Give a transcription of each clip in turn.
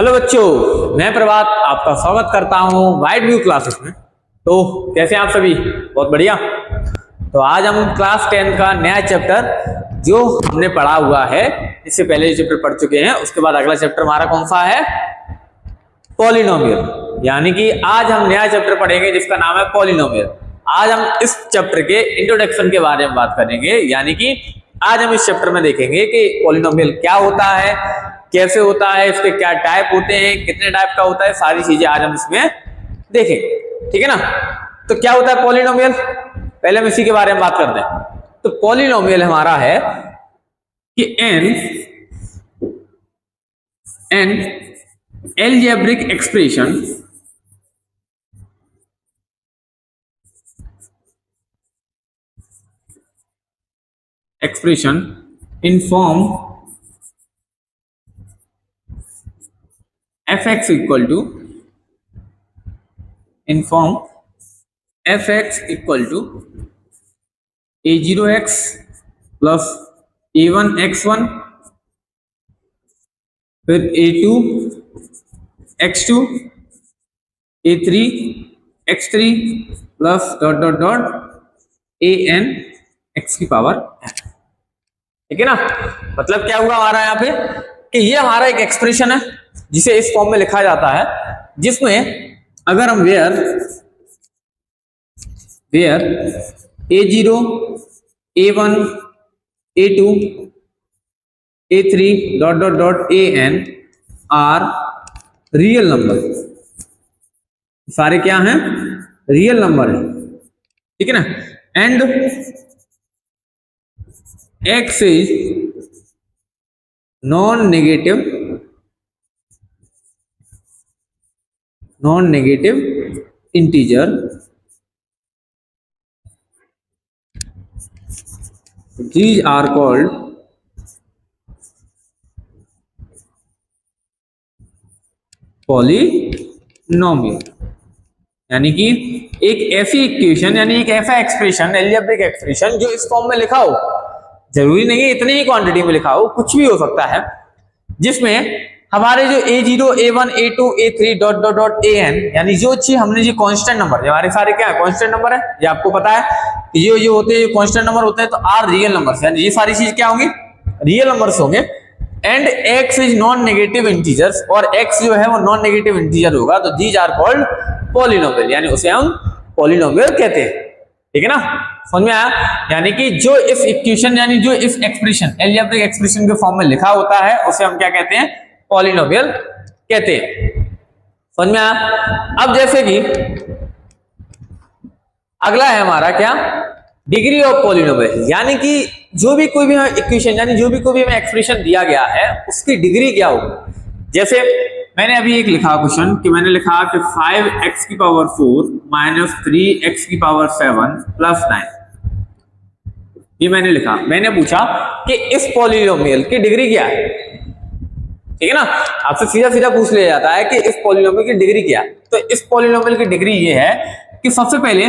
Hello बच्चों, मैं प्रभात आपका स्वागत करता हूं वाइट व्यू क्लासेस में। तो कैसे हैं आप सभी? बहुत बढ़िया। तो आज हम क्लास 10 का नया चैप्टर जो हमने पढ़ा हुआ है, इससे पहले जो चैप्टर पढ़ चुके हैं, उसके बाद अगला चैप्टर हमारा कौन सा है? पॉलिनोमियल। यानी कि आज हम नया चैप्टर पढ़ेंगे जिसका नाम है पॉलिनोमियल। आज हम इस चैप्टर के इंट्रोडक्शन के बारे में बात करेंगे, यानी कि आज हम इस चैप्टर में देखेंगे कि पॉलिनोमियल क्या होता है, कैसे होता है, इसके क्या टाइप होते हैं, कितने टाइप का होता है, सारी चीजें आज हम इसमें देखेंगे। ठीक है ना? तो क्या होता है पॉलिनोमियल, पहले हम इसी के बारे में बात करते हैं। तो पॉलिनोमियल हमारा है कि N algebraic expression in form fx equal to a0x plus a1x1 फिर a2x2 a3x3 plus dot dot dot an x की पावर n। ठीक है ना? मतलब क्या हुआ हमारा यहाँ पे कि ये हमारा एक एक्सप्रेशन है जिसे इस फॉर्म में लिखा जाता है, जिसमें अगर हम where a0 a1 a2 a3 dot dot dot an are real number, सारे क्या हैं? रियल नंबर है। ठीक है ना? And x is non negative integer, these are called polynomial. यानी कि एक ऐसी इक्वेशन, यानी एक ऐसा एक्सप्रेशन, एल्जेब्रिक एक्सप्रेशन जो इस फॉर्म में लिखा हो, जरूरी नहीं है इतनी ही क्वांटिटी में लिखा हो, कुछ भी हो सकता है, जिसमें हमारे जो a0 a1 a2 a3 dot dot dot an, यानी जो चीज हमने जो कांस्टेंट नंबर, हमारे सारे क्या है? कांस्टेंट नंबर है। ये आपको पता है कि ये होते हैं कांस्टेंट नंबर होते हैं, तो आर रियल नंबर, यानी ये सारी चीज क्या होंगी? रियल नंबर्स होंगे। And x is non negative integers, और x जो है वो नॉन नेगेटिव इंटीजर होगा, तो दीज आर कॉल्ड पॉलिनोमियल, यानी उसे हम पॉलिनोमियल कहते हैं। ठीक है ना? समझ में आया? यानी कि जो इस इक्वेशन, यानी जो इस एक्सप्रेशन, एल्जेब्रिक एक्सप्रेशन के फॉर्म में लिखा होता है, उसे हम क्या कहते हैं? पॉलिनोमियल कहते हैं। समझ में आया? अब जैसे कि अगला है हमारा क्या? डिग्री ऑफ पॉलिनोमियल, यानी कि जो भी कोई भी इक्वेशन, यानी जो भी कोई भी हमें एक्सप्रेशन दिया गया है, उसकी डिग्री क्या होगी। जैसे मैंने अभी एक लिखा क्वेश्चन कि मैंने लिखा कि 5x की पावर 4 माइनस 3x की पावर 7 प्लस 9, ये मैंने लिखा। मैंने पूछा कि इस पॉलिनोमियल की डिग्री क्या है। ठीक है ना? आपसे सीधा सीधा पूछ लिया जाता है कि इस पॉलिनोमियल की डिग्री क्या है। तो इस पॉलिनोमियल की डिग्री ये है कि सबसे पहले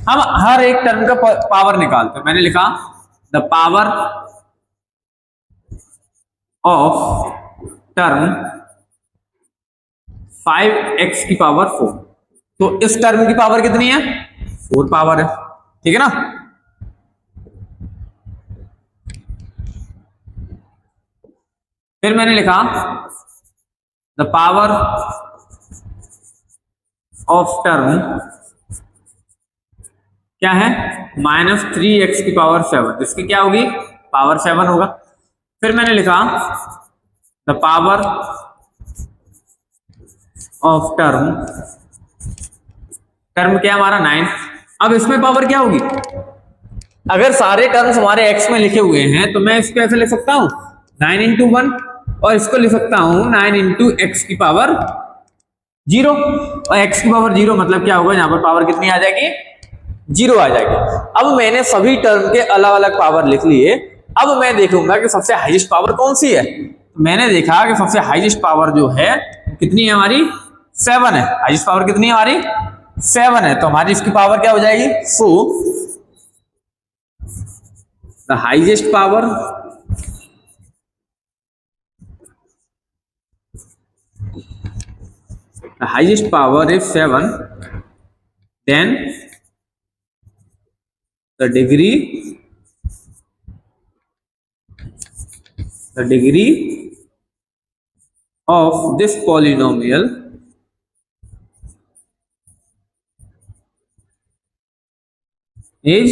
हम हर एक टर्म का पावर निकालते हैं। मैंने लिखा the power of term 5x की पावर 4, तो इस टर्म की पावर कितनी है? 4 पावर है। ठीक है ना? फिर मैंने लिखा द पावर ऑफ टर्म क्या है? माइनस 3x की पावर 7, इसकी क्या होगी? पावर 7 होगा। फिर मैंने लिखा द पावर ऑफ टर्म क्या हमारा 9। अब इसमें पावर क्या होगी? अगर सारे टर्म्स हमारे x में लिखे हुए हैं, तो मैं इसको ऐसे लिख सकता हूं 9 इंटू 1, और इसको लिख सकता हूं 9 इंटू एक्स की पावर 0, और x की पावर 0 मतलब क्या होगा? यहां पर पावर कितनी आ जाएगी? 0 आ जाएगी। अब मैंने सभी टर्म के अलग अलग पावर लिख लिए। अब मैं देखूंगा कि सबसे हाईएस्ट पावर कौन सी है। मैंने देखा कि सबसे हाईएस्ट पावर जो है कितनी है? हमारी 7 है। हाईएस्ट पावर कितनी है हमारी? 7 है। तो हमारी इसकी पावर क्या हो जाएगी? So the highest power the highest power is 7, then the degree of this polynomial is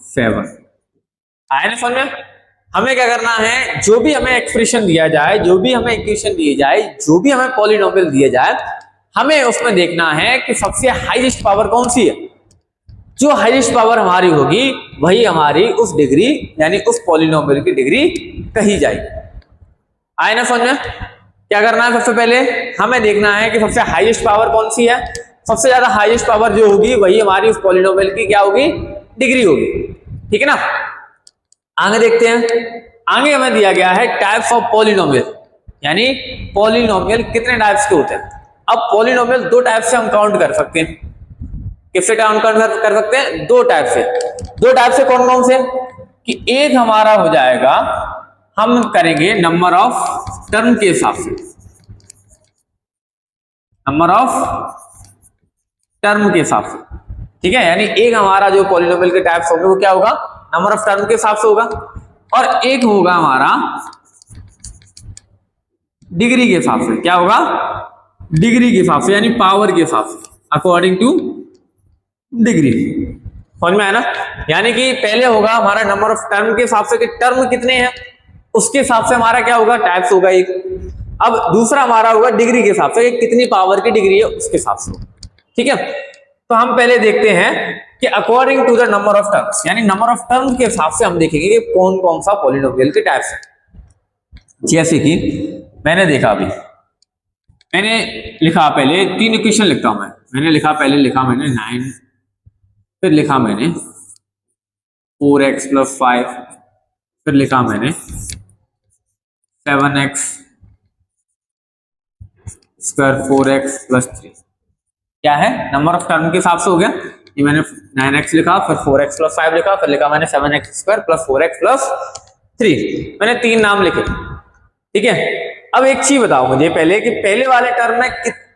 7। आया ना समझ में? हमें क्या करना है, जो भी हमें एक्सप्रेशन दिया जाए, जो भी हमें इक्वेशन दिए जाए, जो भी हमें पॉलिनोमियल दिया जाए, हमें उसमें देखना है कि सबसे हाईएस्ट पावर कौन सी है। जो हाईएस्ट पावर हमारी होगी वही हमारी उस डिग्री यानी उस पॉलिनोमियल की डिग्री कही जाएगी। आए ना समझ में? क्या करना है, सबसे पहले हमें देखना है कि सबसे हाईएस्ट पावर कौन सी है। सबसे ज्यादा हाईएस्ट पावर जो होगी वही हमारी उस पॉलिनोमियल की क्या होगी, डिग्री होगी। ठीक है ना। आगे देखते हैं। आगे हमें दिया गया है टाइप्स ऑफ पॉलिनोमियल, यानी पॉलिनोमियल कितने टाइप्स के होते हैं। अब पॉलिनोमियल दो टाइप से हम काउंट कर सकते हैं। किससे काउंट कर सकते हैं? दो टाइप से। दो टाइप से कौन कौन से? कि एक हमारा हो जाएगा, हम करेंगे नंबर ऑफ टर्म के हिसाब से, नंबर ऑफ टर्म के हिसाब से। ठीक है, यानी एक हमारा जो पॉलिनोमियल के टाइप्स होंगे वो क्या होगा, नंबर ऑफ टर्म के हिसाब से होगा, और एक होगा हमारा डिग्री के हिसाब से। क्या होगा? डिग्री के हिसाब से, यानी पावर के हिसाब से, अकॉर्डिंग टू डिग्री। समझ में आया ना? यानी कि पहले होगा हमारा नंबर ऑफ टर्म के हिसाब से कि टर्म कितने हैं, उसके हिसाब से हमारा क्या होगा, टाइप्स होगा एक। अब दूसरा हमारा होगा डिग्री के हिसाब से कि कितनी पावर की डिग्री है उसके हिसाब से। ठीक है, तो हम पहले देखते हैं कि according to the number of terms, यानी नंबर ऑफ टर्म्स के हिसाब से हम देखेंगे कि कौन कौन सा पॉलिनोमियल के टाइप्स है। जैसे कि मैंने देखा, अभी मैंने लिखा, पहले तीन इक्वेशन लिखता हूं मैंने लिखा, पहले लिखा मैंने 9, फिर लिखा मैंने 4x + 5, फिर लिखा मैंने 7x² 4x + 3। क्या है, नंबर ऑफ टर्म के हिसाब से हो गया। ये मैंने 9x लिखा, फिर 4x + 5 लिखा, फिर लिखा मैंने 7x² + 4x + 3। मैंने तीन नाम लिखे। ठीक है, अब एक चीज बताओ मुझे पहले कि पहले वाले टर्म में,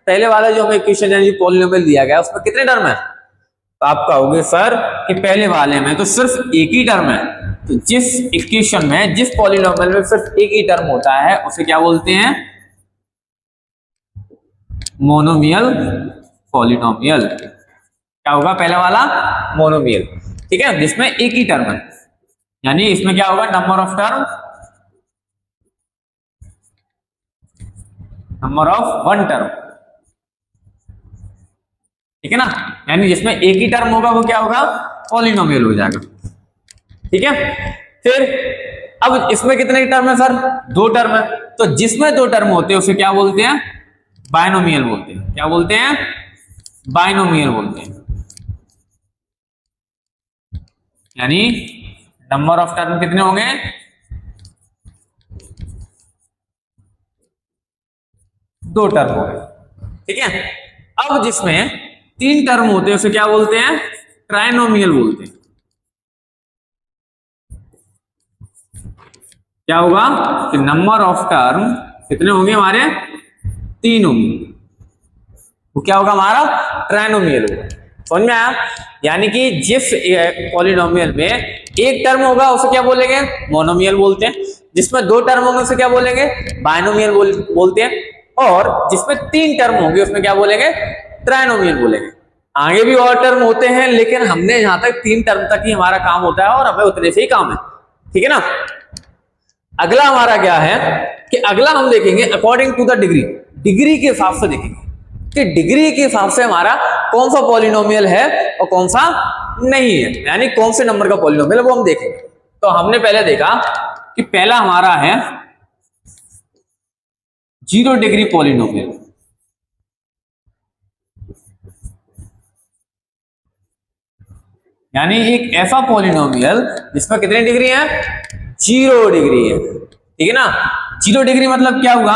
पहले वाला जो हमें इक्वेशन यानी पॉलिनोमियल दिया गया उसमें कितने टर्म है। तो आप कहोगे सर कि पहले वाले में तो सिर्फ एक ही टर्म है। तो जिस इक्वेशन में, जिस पॉलिनोमियल में सिर्फ एक ही टर्म होता है उसे क्या बोलते हैं, मोनोमियल पॉलिनोमियल। क्या होगा पहला वाला, मोनोमियल। ठीक है, जिसमें एक ही टर्म है, यानी इसमें क्या होगा, number of term, number of one term. ठीक है ना, यानी जिसमें एक ही टर्म होगा वो क्या होगा, पॉलिनोमियल हो जाएगा। ठीक है, फिर अब इसमें कितने टर्म है सर, दो टर्म है। तो जिसमें दो टर्म होते हैं उसे क्या बोलते हैं, बाइनोमियल बोलते हैं। क्या बोलते हैं, बाइनोमियल बोलते हैं। यानी नंबर ऑफ टर्म कितने होंगे, दो टर्म हो गए। ठीक है, अब जिसमें तीन टर्म होते हैं उसे क्या बोलते हैं, ट्राइनोमियल बोलते हैं। क्या होगा कि नंबर ऑफ टर्म कितने होंगे हमारे, तीन होंगे, वो क्या होगा हमारा, ट्राइनोमियल होगा। समझ में आया? यानी कि जिस पॉलिनोमियल में एक टर्म होगा उसे क्या बोलेंगे, मोनोमियल बोलते हैं। जिसमें दो टर्म होंगे उसे क्या बोलेंगे, बाइनोमियल बोलते हैं। और जिसमें तीन टर्म होंगे उसमें क्या बोलेंगे, ट्राइनोमियल बोलेंगे। आगे भी और टर्म होते हैं, लेकिन हमने यहां तक तीन टर्म तक ही हमारा काम होता है और हमें उतने से ही काम है। ठीक है ना। अगला हमारा क्या है कि अगला हम देखेंगे according to the degree, degree के हिसाब से देखेंगे कि डिग्री के हिसाब से हमारा कौन सा पॉलिनोमियल है और कौन सा नहीं है, यानी कौन से नंबर का पॉलिनोमियल है वो हम देखेंगे। तो हमने पहले देखा कि पहला हमारा है 0 डिग्री पॉलिनोमियल। यानी एक ऐसा पॉलिनोमियल जिसमें कितनी डिग्री है, 0 डिग्री है। ठीक है ना। 0 डिग्री मतलब क्या हुआ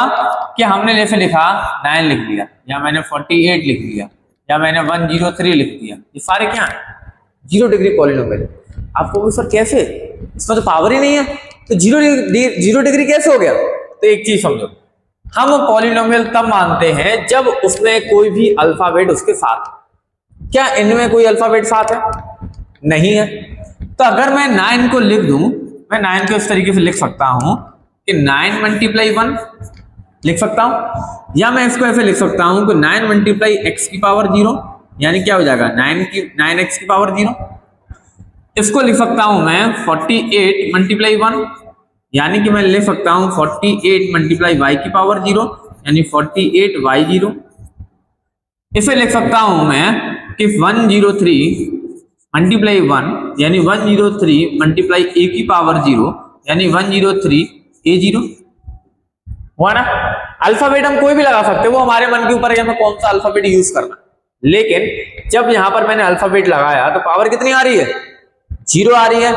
कि हमने जैसे लिखा 9 लिख दिया, या मैंने 48 लिख दिया, या मैंने 103 लिख दिया, ये सारे क्या है, 0 डिग्री पॉलिनोमियल। आपको सर कैसे, इसमें तो पावर ही नहीं है, तो 0 डिग्री कैसे हो गया। तो एक चीज समझो, हम पॉलिनोमियल तब मानते हैं जब उसमें कोई भी अल्फाबेट उसके साथ। क्या इनमें कोई अल्फाबेट साथ है? नहीं है। तो अगर मैं 9 को लिख दूं, मैं 9 को इस तरीके से लिख सकता हूं कि 9 मल्टीप्लाई 1 लिख सकता हूं, या मैं इसको ऐसे लिख सकता हूं कि 9 मल्टीप्लाई एक्स की पावर 0, यानी क्या हो जाएगा 9x की पावर 0। इसको लिख सकता हूं मैं 48 मल्टीप्लाई 1, यानी कि मैं लिख सकता हूं 48 मल्टीप्लाई y की पावर 0, यानी 48y0। इसे लिख सकता हूं मैं कि 103 मल्टीप्लाई 1, यानी 103 मल्टीप्लाई a की पावर 0, यानी 103a0। हुआ ना? अल्फाबेट हम कोई भी लगा सकते हैं, वो हमारे मन के ऊपर है हमें कौन सा अल्फाबेट यूज करना। लेकिन जब यहां पर मैंने अल्फाबेट लगाया तो पावर कितनी आ रही है? 0 आ रही है।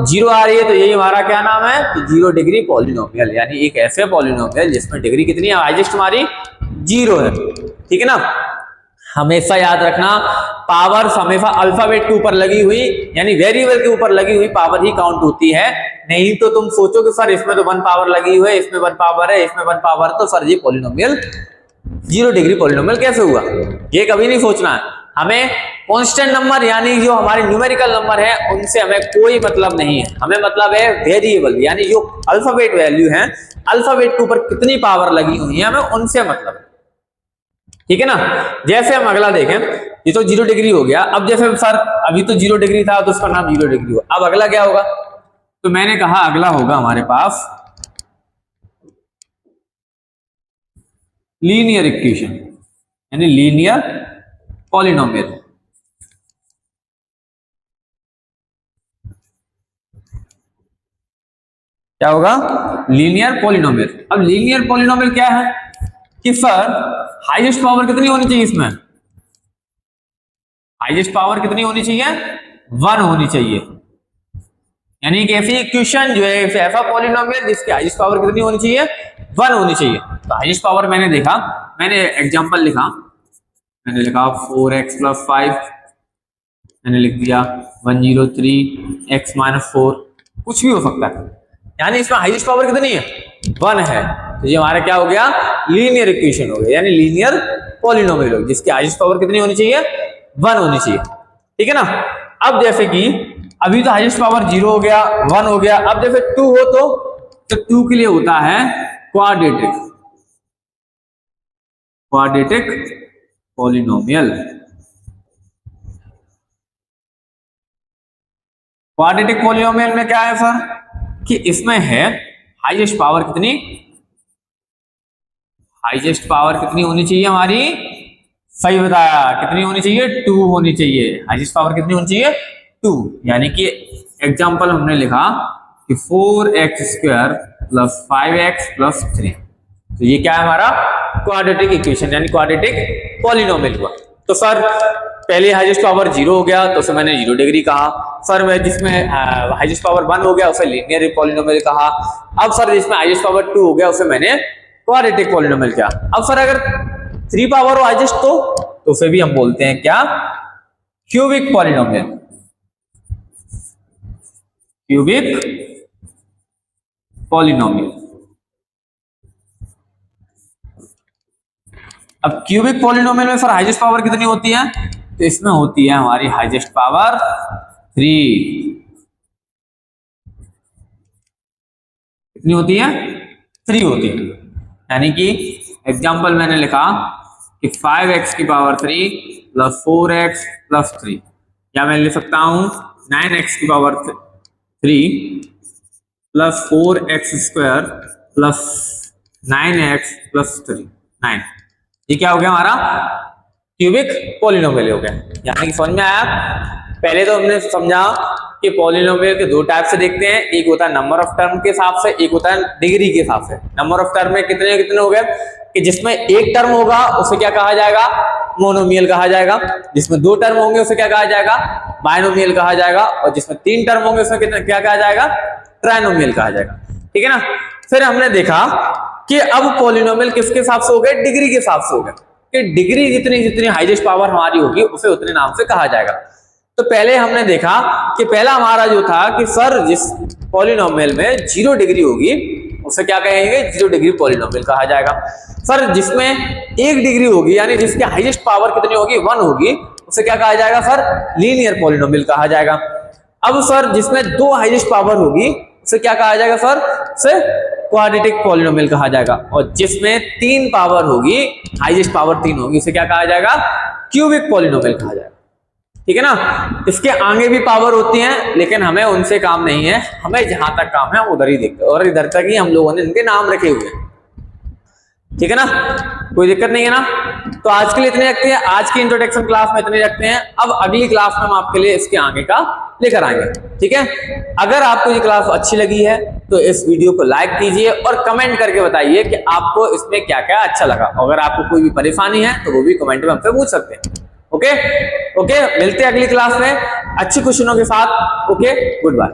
0 आ रही है तो यही हमारा क्या नाम है? 0 डिग्री पॉलिनोमियल, यानी एक ऐसे पॉलिनोमियल जिसमें डिग्री कितनी है? हाईएस्ट हमारी 0 है। ठीक है ना? हमेशा याद रखना, पावर्स हमेशा अल्फाबेट के ऊपर लगी हुई, यानी वेरिएबल के ऊपर लगी हुई पावर ही काउंट होती है। नहीं तो तुम सोचो कि सर इसमें तो 1 पावर लगी हुई है, इसमें 1 पावर है, इसमें 1 पावर, तो सर ये पॉलिनोमियल 0 डिग्री पॉलिनोमियल कैसे हुआ? ये कभी नहीं सोचना है। हमें कांस्टेंट नंबर यानी जो हमारे न्यूमेरिकल नंबर है उनसे हमें कोई मतलब नहीं है, हमें मतलब है वेरिएबल, यानी जो अल्फाबेट वैल्यू है, अल्फाबेट के ऊपर कितनी पावर लगी हुई है, हमें उनसे मतलब है। ठीक है ना? जैसे हम अगला देखें, ये तो 0 डिग्री हो गया। अब जैसे सर अभी तो 0 डिग्री था तो उसका नाम 0 डिग्री हुआ, अब अगला क्या होगा? तो मैंने कहा अगला होगा हमारे पास लीनियर इक्वेशन, यानी लीनियर पॉलिनोमियल। क्या होगा? Linear polynomial. अब लीनियर पॉलिनोमियल क्या है कि सर हाईएस्ट पावर कितनी होनी चाहिए इसमें? हाईएस्ट पावर कितनी होनी चाहिए? 1 होनी चाहिए। यानी कि ऐसी इक्वेशन जो है, ऐसा पॉलिनोमियल जिसकी हाईएस्ट पावर कितनी होनी चाहिए? 1 होनी चाहिए। तो हाईएस्ट पावर मैंने देखा, मैंने एग्जांपल लिखा, मैंने लिखा 4x + 5, मैंने लिख दिया 103x - 4, कुछ भी हो सकता है, यानी इसमें हाईएस्ट पावर कितनी है? 1 है। तो ये हमारा क्या हो गया? लीनियर इक्वेशन हो गया, यानी लीनियर पॉलिनोमियल हो गया जिसकी हाईएस्ट पावर कितनी होनी चाहिए? 1 होनी चाहिए। ठीक है ना? अब जैसे कि अभी तो हाईएस्ट पावर 0 हो गया, 1 हो गया। अब जैसे 2 हो तो 2 के लिए होता है क्वाड्रेटिक पॉलिनोमियल। क्वाड्रेटिक पॉलिनोमियल में क्या है सर कि इसमें है हाईएस्ट पावर कितनी? हाईएस्ट पावर कितनी होनी चाहिए हमारी? सही बताया, कितनी होनी चाहिए? 2 होनी चाहिए। हाईएस्ट पावर कितनी होनी चाहिए? 2। यानी कि एग्जांपल हमने लिखा कि 4x² + 5x + 3। तो ये क्या है हमारा? क्वाड्रेटिक इक्वेशन, यानी क्वाड्रेटिक पॉलिनोमियल हुआ। तो सर पहले हाईएस्ट पावर 0 हो गया तो उसे मैंने 0 डिग्री कहा। सर मैं जिसमें हाईएस्ट पावर 1 हो गया उसे लीनियर पॉलिनोमियल कहा। अब सर जिसमें हाईएस्ट पावर 2 हो गया उसे मैंने क्वाड्रेटिक पॉलिनोमियल कहा। अब सर अगर 3 पावर हो हाईएस्ट तो उसे भी हम बोलते हैं क्या? Cubic polynomial. Cubic polynomial. अब क्यूबिक पॉलिनोमियल में सर हाईएस्ट पावर कितनी होती है? तो इसमें होती है हमारी हाईएस्ट पावर 3। कितनी होती है? 3 होती है। यानी कि एग्जांपल मैंने लिखा कि 5x की पावर 3 + 4x + 3, या मैं लिख सकता हूं 9x की पावर 3 + 4x² + 9x + 3, 9। ये क्या हो गया हमारा? क्यूबिक पॉलिनोमियल हो गया। यानी कि समझ में आया? पहले तो हमने समझा कि पॉलिनोमियल के 2 टाइप से देखते हैं, एक होता है नंबर ऑफ टर्म के हिसाब से, एक होता है डिग्री के हिसाब से। नंबर ऑफ टर्म में कितने कितने हो गए कि जिसमें एक टर्म होगा उसे क्या कहा जाएगा? मोनोमियल कहा जाएगा। जिसमें 2 टर्म होंगे उसे क्या कहा जाएगा? बायनोमियल कहा जाएगा। और जिसमें 3 टर्म होंगे उसमें क्या कहा जाएगा? ट्राइनोमियल कहा जाएगा। ठीक है ना? फिर हमने देखा कि अब पॉलिनोमियल किसके हिसाब से हो गए? डिग्री के हिसाब से हो गए कि डिग्री जितनी जितनी हाईएस्ट पावर हमारी होगी उसे उतने नाम से कहा जाएगा। तो पहले हमने देखा कि पहला हमारा जो था कि सर जिस पॉलिनोमियल में 0 डिग्री होगी उसे क्या कहेंगे, 0 डिग्री पॉलिनोमियल कहा जाएगा। सर जिसमें 1 डिग्री होगी यानी जिसकी हाईएस्ट पावर कितनी होगी, 1 होगी, उसे क्या कहा जाएगा सर, लीनियर पॉलिनोमियल कहा जाएगा। अब सर जिसमें 2 हाईएस्ट पावर होगी उसे क्या कहा जाएगा सर, उसे क्वाड्रेटिक पॉलिनोमियल कहा जाएगा। और जिसमें 3 पावर होगी, हाईएस्ट पावर 3 होगी, उसे क्या कहा जाएगा, क्यूबिक पॉलिनोमियल कहा जाएगा। ठीक है ना। इसके आगे भी पावर होती हैं लेकिन हमें उनसे काम नहीं है, हमें जहां तक काम है उधर ही देखते हैं और इधर तक ही हम लोगों ने इनके नाम रखे हुए हैं। ठीक है ना, कोई दिक्कत नहीं है ना। तो आज के लिए इतने रखते हैं, आज की इंट्रोडक्शन क्लास में इतने रखते हैं। अब अगली क्लास में हम आपके लिए इसके आगे का लेकर आएंगे। ठीक है, अगर आपको ये क्लास अच्छी लगी है तो इस वीडियो को लाइक कीजिए और कमेंट करके बताइए कि आपको इसमें क्या क्या अच्छा लगा। अगर आपको कोई भी परेशानी है तो वो भी कमेंट में हमसे पूछ सकते हैं। ओके, मिलते हैं अगली क्लास में अच्छी क्वेश्चनों के साथ। Okay, good bye.